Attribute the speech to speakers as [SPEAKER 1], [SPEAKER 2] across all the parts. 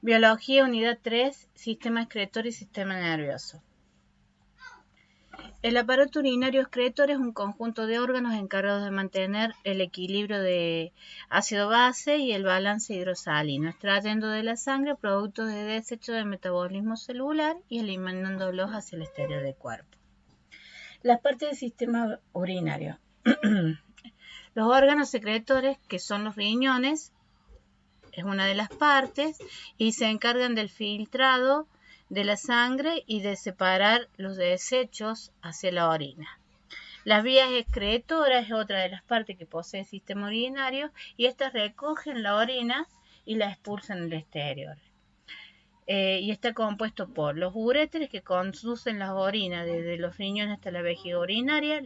[SPEAKER 1] Biología, unidad 3, sistema excretor y sistema nervioso. El aparato urinario excretor es un conjunto de órganos encargados de mantener el equilibrio de ácido-base y el balance hidrosalino, extrayendo de la sangre productos de desecho del metabolismo celular y eliminándolos hacia el exterior del cuerpo. Las partes del sistema urinario. Los órganos secretores, que son los riñones, es una de las partes y se encargan del filtrado de la sangre y de separar los desechos hacia la orina. Las vías excretoras es otra de las partes que posee el sistema urinario y estas recogen la orina y la expulsan al exterior. Y está compuesto por los uréteres que conducen las orinas desde los riñones hasta la vejiga urinaria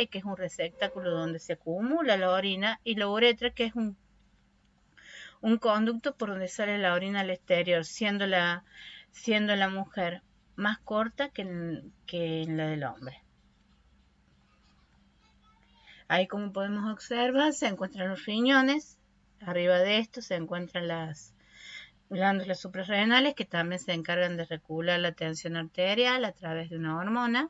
[SPEAKER 1] que es un receptáculo donde se acumula la orina, y la uretra que es un conducto por donde sale la orina al exterior, siendo la mujer más corta que la del hombre. Ahí, como podemos observar, se encuentran los riñones. Arriba de esto se encuentran las glándulas suprarrenales, que también se encargan de regular la tensión arterial a través de una hormona.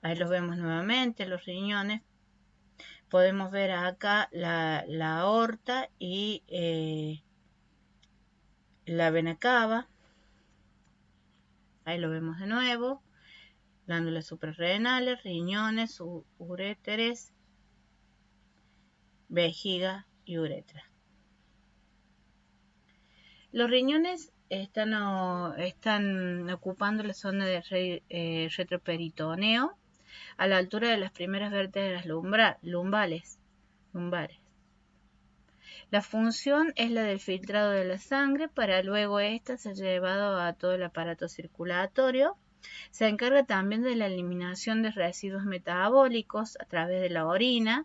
[SPEAKER 1] Ahí los vemos nuevamente, los riñones. Podemos ver acá la aorta y la vena cava. Ahí lo vemos de nuevo. Glándulas suprarrenales, riñones, uréteres, vejiga y uretra. Los riñones están ocupando la zona de retroperitoneo, a la altura de las primeras vértebras lumbares. La función es la del filtrado de la sangre para luego ésta ser llevado a todo el aparato circulatorio. Se encarga también de la eliminación de residuos metabólicos a través de la orina,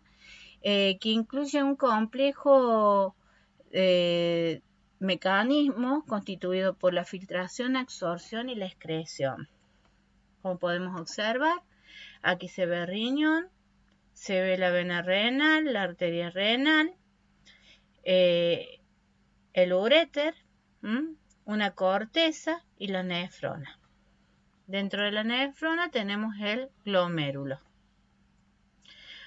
[SPEAKER 1] que incluye un complejo mecanismo constituido por la filtración, absorción y la excreción. Como podemos observar, aquí se ve el riñón, se ve la vena renal, la arteria renal, el uréter, una corteza y la nefrona. Dentro de la nefrona tenemos el glomérulo.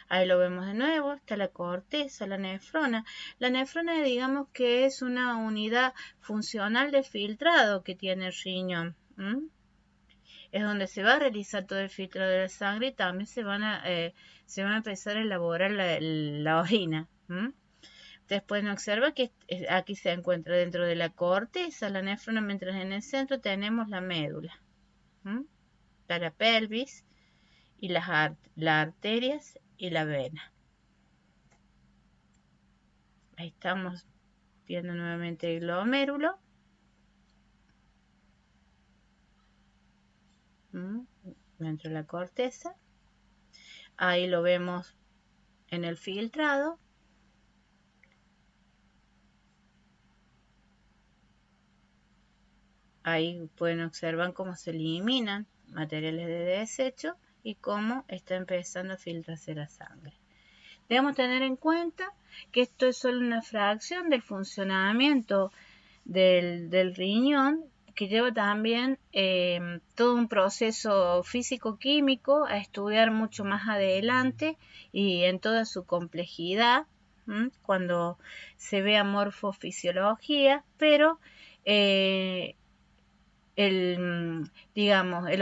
[SPEAKER 1] Ahí lo vemos de nuevo, está la corteza, la nefrona. La nefrona, digamos que es una unidad funcional de filtrado que tiene el riñón. Es donde se va a realizar todo el filtrado de la sangre y también se va a empezar a elaborar la orina. Ustedes pueden observar que aquí se encuentra dentro de la corteza la nefrona, mientras en el centro tenemos la médula. Está la pelvis y las arterias y la vena. Ahí estamos viendo nuevamente el glomérulo. Dentro de la corteza. Ahí lo vemos en el filtrado. Ahí pueden observar cómo se eliminan materiales de desecho y cómo está empezando a filtrarse la sangre. Debemos tener en cuenta que esto es solo una fracción del funcionamiento del riñón, que lleva también todo un proceso físico-químico a estudiar mucho más adelante y en toda su complejidad, cuando se vea morfofisiología, pero el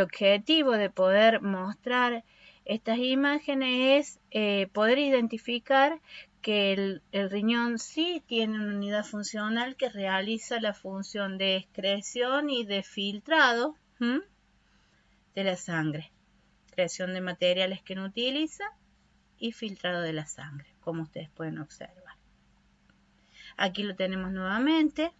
[SPEAKER 1] objetivo de poder mostrar estas imágenes es poder identificar que el riñón sí tiene una unidad funcional que realiza la función de excreción y de filtrado de la sangre, excreción de materiales que no utiliza y filtrado de la sangre, como ustedes pueden observar. Aquí lo tenemos nuevamente.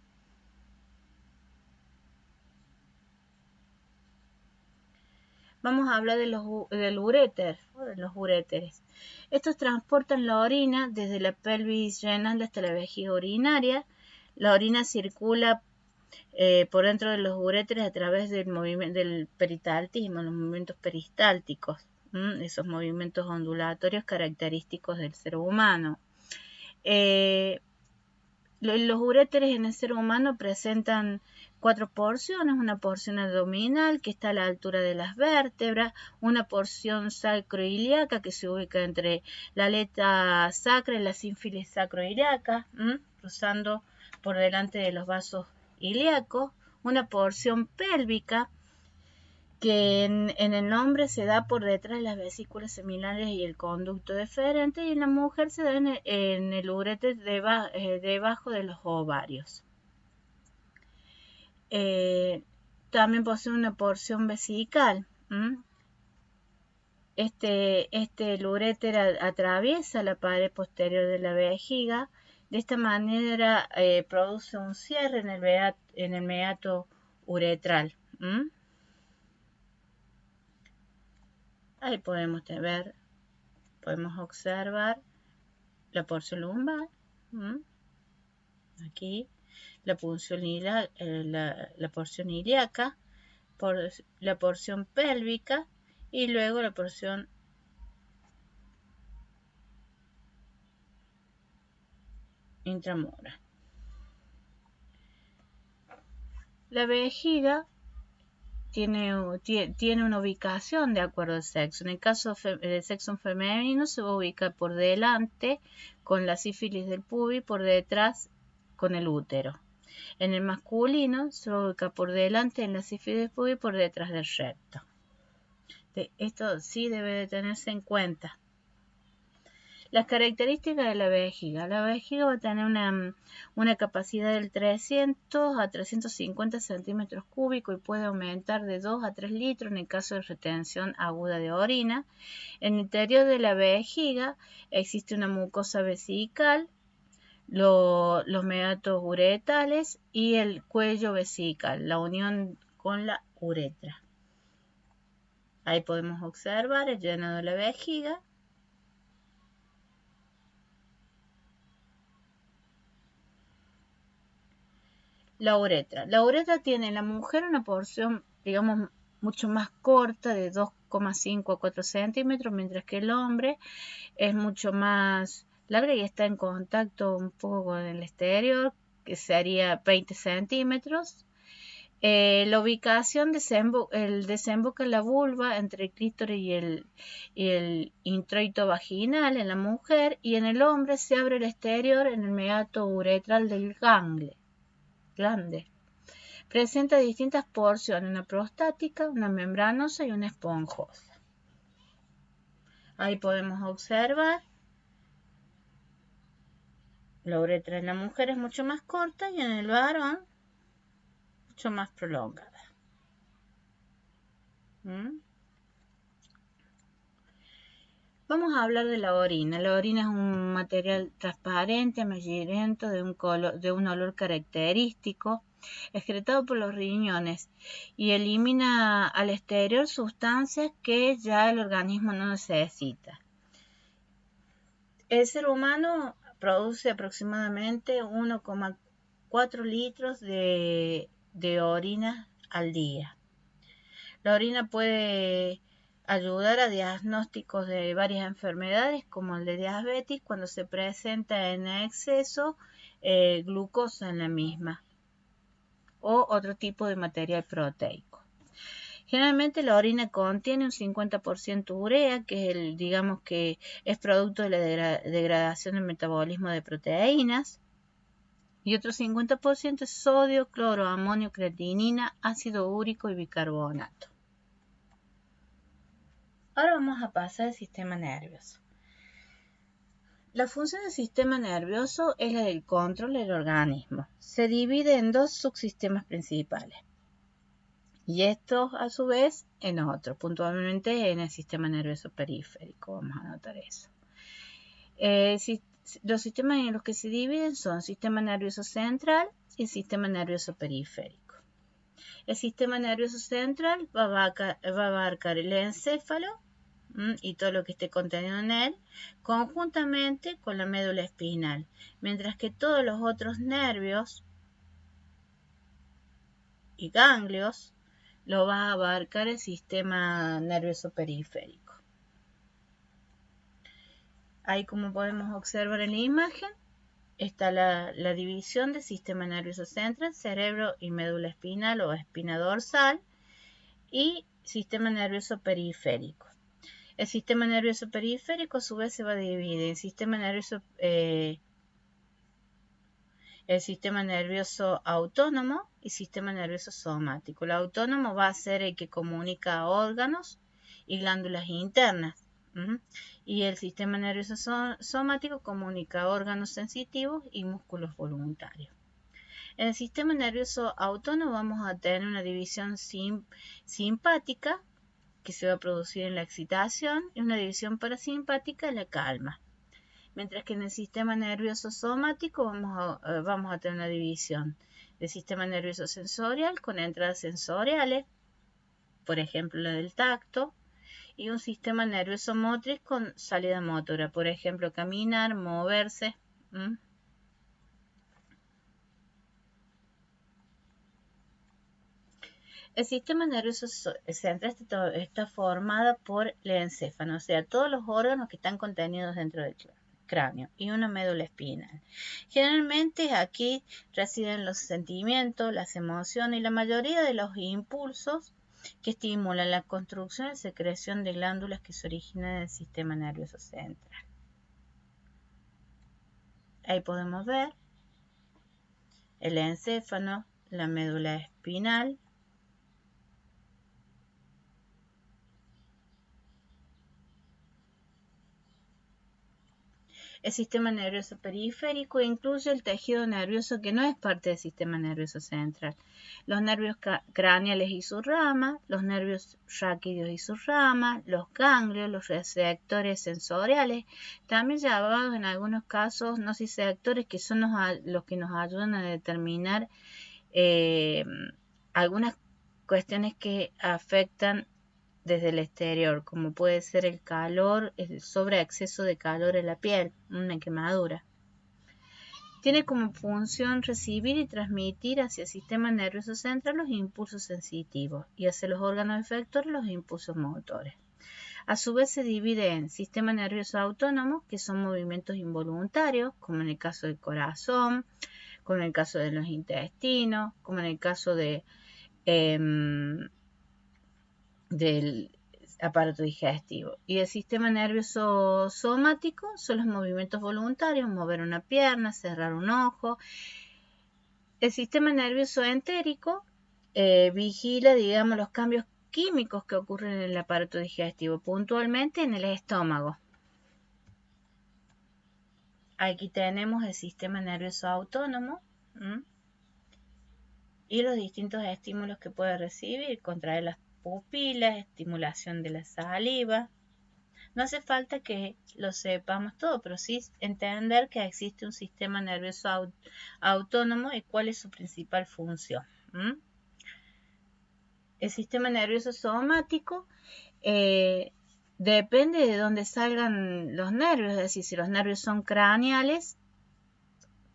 [SPEAKER 1] Vamos a hablar del uréter, de los uréteres. Estos transportan la orina desde la pelvis renal hasta la vejiga urinaria. La orina circula por dentro de los uréteres a través del movimiento del peristaltismo, los movimientos peristálticos, esos movimientos ondulatorios característicos del ser humano. Los uréteres en el ser humano presentan 4 porciones, una porción abdominal que está a la altura de las vértebras, una porción sacroiliaca que se ubica entre la aleta sacra y la sínfisis sacroiliaca, cruzando por delante de los vasos ilíacos, una porción pélvica que en el hombre se da por detrás de las vesículas seminales y el conducto deferente, y en la mujer se da en el uréter debajo de los ovarios. También posee una porción vesical. El uréter atraviesa la pared posterior de la vejiga. De esta manera produce un cierre en el meato uretral. Ahí podemos observar la porción lumbar, aquí la porción ilíaca, la porción pélvica y luego la porción intramural. La vejiga tiene una ubicación de acuerdo al sexo. En el caso del sexo femenino se va a ubicar por delante con la sífilis del pubis, por detrás con el útero. En el masculino se va a ubicar por delante en la sífilis del pubis, por detrás del recto. Esto sí debe de tenerse en cuenta. Las características de la vejiga. La vejiga va a tener una capacidad del 300 a 350 centímetros cúbicos y puede aumentar de 2 a 3 litros en el caso de retención aguda de orina. En el interior de la vejiga existe una mucosa vesical, los meatos uretales y el cuello vesical, la unión con la uretra. Ahí podemos observar el llenado de la vejiga. La uretra. La uretra tiene en la mujer una porción, digamos, mucho más corta, de 2,5 a 4 centímetros, mientras que el hombre es mucho más larga y está en contacto un poco con el exterior, que sería 20 centímetros. La ubicación desemboca en la vulva entre el clítoris y el introito vaginal en la mujer, y en el hombre se abre el exterior en el meato uretral del glande. Presenta distintas porciones, una prostática, una membranosa y una esponjosa. Ahí podemos observar la uretra en la mujer es mucho más corta y en el varón mucho más prolongada. Vamos a hablar de la orina. La orina es un material transparente, amarillento, de un olor característico, excretado por los riñones, y elimina al exterior sustancias que ya el organismo no necesita. El ser humano produce aproximadamente 1,4 litros de orina al día. La orina puede ayudar a diagnósticos de varias enfermedades, como el de diabetes, cuando se presenta en exceso glucosa en la misma, o otro tipo de material proteico. Generalmente la orina contiene un 50% urea, que es producto de la degradación del metabolismo de proteínas, y otro 50% es sodio, cloro, amonio, creatinina, ácido úrico y bicarbonato. Ahora vamos a pasar al sistema nervioso. La función del sistema nervioso es la del control del organismo. Se divide en 2 subsistemas principales. Y estos, a su vez, en otros, puntualmente en el sistema nervioso periférico. Vamos a notar eso. Los sistemas en los que se dividen son el sistema nervioso central y el sistema nervioso periférico. El sistema nervioso central va a abarcar el encéfalo y todo lo que esté contenido en él, conjuntamente con la médula espinal, mientras que todos los otros nervios y ganglios lo va a abarcar el sistema nervioso periférico. Ahí, como podemos observar en la imagen, está la división del sistema nervioso central, cerebro y médula espinal o espina dorsal, y sistema nervioso periférico. El sistema nervioso periférico a su vez se va a dividir en el sistema nervioso autónomo y sistema nervioso somático. El autónomo va a ser el que comunica órganos y glándulas internas. Y el sistema nervioso somático comunica órganos sensitivos y músculos voluntarios. En el sistema nervioso autónomo vamos a tener una división simpática que se va a producir en la excitación y una división parasimpática en la calma. Mientras que en el sistema nervioso somático vamos a tener una división del sistema nervioso sensorial con entradas sensoriales, por ejemplo la del tacto, y un sistema nervioso motriz con salida motora, por ejemplo caminar, moverse. El sistema nervioso central está formado por el encéfalo, o sea, todos los órganos que están contenidos dentro del cráneo y una médula espinal. Generalmente aquí residen los sentimientos, las emociones y la mayoría de los impulsos que estimulan la construcción y secreción de glándulas que se originan en el sistema nervioso central. Ahí podemos ver el encéfalo, la médula espinal, el sistema nervioso periférico incluye el tejido nervioso que no es parte del sistema nervioso central. Los nervios craneales y sus ramas, los nervios raquídeos y sus ramas, los ganglios, los receptores sensoriales, también llamados en algunos casos nociceptores, que son los que nos ayudan a determinar algunas cuestiones que afectan desde el exterior, como puede ser el calor, el sobreexceso de calor en la piel, una quemadura. Tiene como función recibir y transmitir hacia el sistema nervioso central los impulsos sensitivos y hacia los órganos efectores los impulsos motores. A su vez se divide en sistema nervioso autónomo, que son movimientos involuntarios, como en el caso del corazón, como en el caso de los intestinos, como en el caso del aparato digestivo. Y el sistema nervioso somático son los movimientos voluntarios, mover una pierna, cerrar un ojo. El sistema nervioso entérico vigila, digamos, los cambios químicos que ocurren en el aparato digestivo, puntualmente en el estómago. Aquí tenemos el sistema nervioso autónomo y los distintos estímulos que puede recibir: contraer las pupilas, estimulación de la saliva. No hace falta que lo sepamos todo, pero sí entender que existe un sistema nervioso autónomo y cuál es su principal función. El sistema nervioso somático depende de dónde salgan los nervios, es decir, si los nervios son craneales,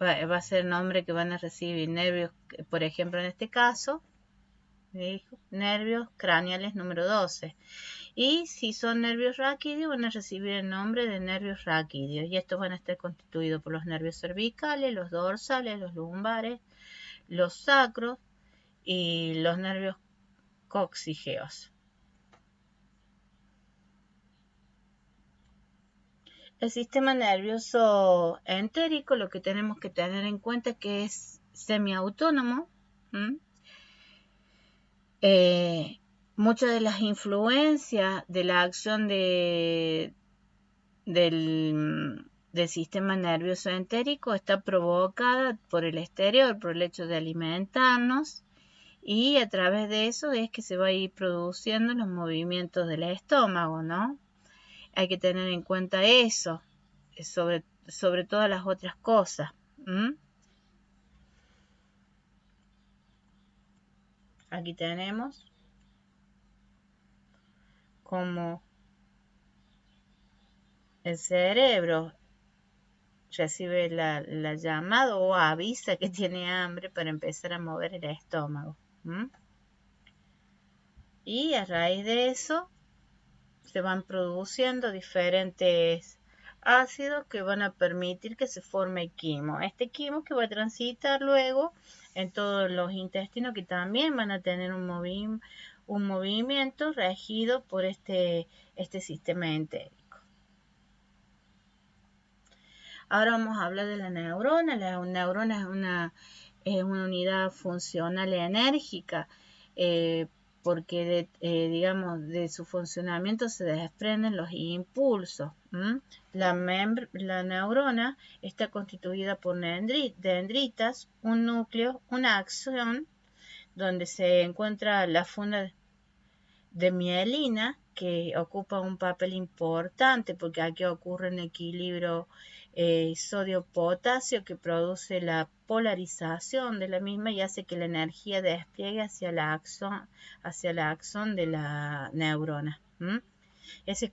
[SPEAKER 1] va a ser el nombre que van a recibir nervios, por ejemplo en este caso, nervios craneales número 12. Y si son nervios raquídeos, van a recibir el nombre de nervios raquídeos. Y estos van a estar constituidos por los nervios cervicales, los dorsales, los lumbares, los sacros y los nervios coxígeos. El sistema nervioso entérico, lo que tenemos que tener en cuenta es que es semiautónomo. Muchas de las influencias de la acción del sistema nervioso entérico está provocada por el exterior, por el hecho de alimentarnos, y a través de eso es que se va a ir produciendo los movimientos del estómago, ¿no? Hay que tener en cuenta eso, sobre todas las otras cosas. Aquí tenemos como el cerebro recibe la llamada o avisa que tiene hambre para empezar a mover el estómago. Y a raíz de eso se van produciendo diferentes ácidos que van a permitir que se forme quimo. Este quimo que va a transitar luego en todos los intestinos que también van a tener un movimiento regido por este sistema entérico. Ahora vamos a hablar de la neurona. La neurona es una unidad funcional enérgica porque digamos de su funcionamiento se desprenden los impulsos. La neurona está constituida por dendritas, un núcleo, una axón, donde se encuentra la funda de mielina, que ocupa un papel importante porque aquí ocurre un equilibrio sodio-potasio que produce la polarización de la misma y hace que la energía despliegue hacia la axón de la neurona. Ese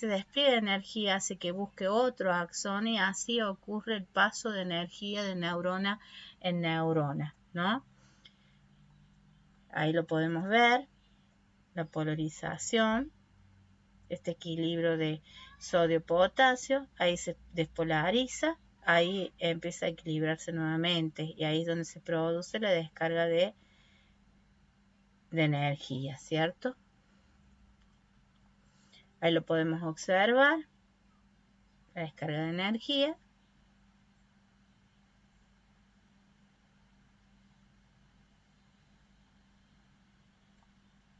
[SPEAKER 1] despliegue de energía hace que busque otro axón y así ocurre el paso de energía de neurona en neurona, ¿no? Ahí lo podemos ver, la polarización, este equilibrio de sodio-potasio, ahí se despolariza, ahí empieza a equilibrarse nuevamente y ahí es donde se produce la descarga de energía, ¿cierto? Ahí lo podemos observar, la descarga de energía.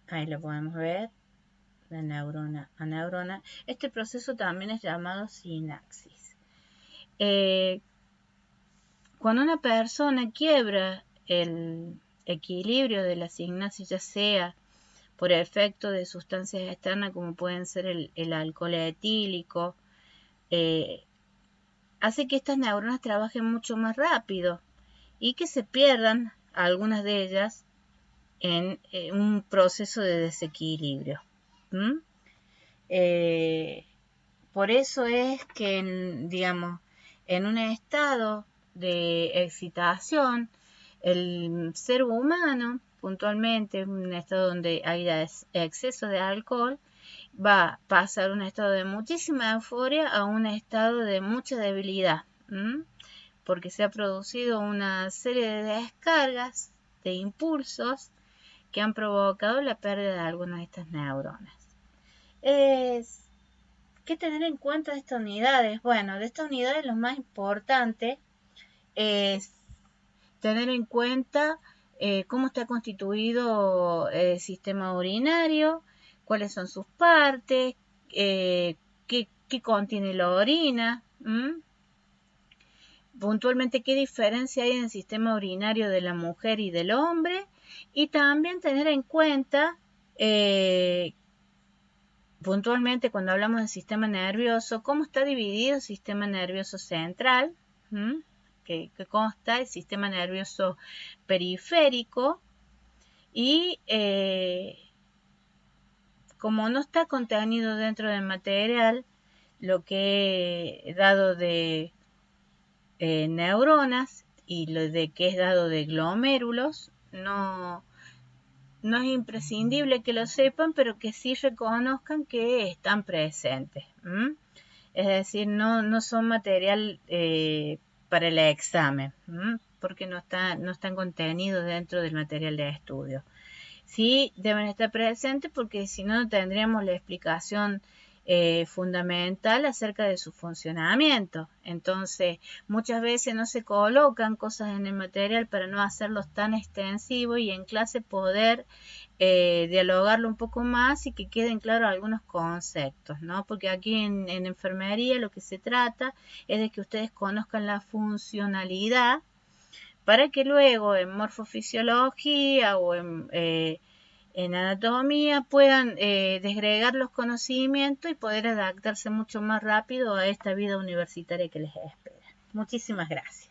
[SPEAKER 1] Ahí lo podemos ver, de neurona a neurona. Este proceso también es llamado sinapsis. Cuando una persona quiebra el equilibrio de la sinapsis, ya sea por efecto de sustancias externas como pueden ser el alcohol etílico, hace que estas neuronas trabajen mucho más rápido y que se pierdan algunas de ellas en un proceso de desequilibrio. Por eso es que, digamos, en un estado de excitación, el ser humano, puntualmente, en un estado donde haya exceso de alcohol, va a pasar un estado de muchísima euforia a un estado de mucha debilidad, porque se ha producido una serie de descargas de impulsos que han provocado la pérdida de algunas de estas neuronas. ¿Qué tener en cuenta de estas unidades? Bueno, de estas unidades lo más importante es tener en cuenta cómo está constituido el sistema urinario, cuáles son sus partes, qué contiene la orina, puntualmente qué diferencia hay en el sistema urinario de la mujer y del hombre, y también tener en cuenta puntualmente cuando hablamos del sistema nervioso, cómo está dividido el sistema nervioso central, que consta el sistema nervioso periférico, y como no está contenido dentro del material, lo que he dado de neuronas y lo de que es dado de glomérulos, no es imprescindible que lo sepan, pero que sí reconozcan que están presentes. Es decir, no son material para el examen, porque no están contenidos dentro del material de estudio. Sí deben estar presentes porque si no tendríamos la explicación fundamental acerca de su funcionamiento. Entonces, muchas veces no se colocan cosas en el material para no hacerlos tan extensivos y en clase poder dialogarlo un poco más y que queden claros algunos conceptos, ¿no? Porque aquí en enfermería lo que se trata es de que ustedes conozcan la funcionalidad para que luego en morfofisiología o en anatomía puedan desgregar los conocimientos y poder adaptarse mucho más rápido a esta vida universitaria que les espera. Muchísimas gracias.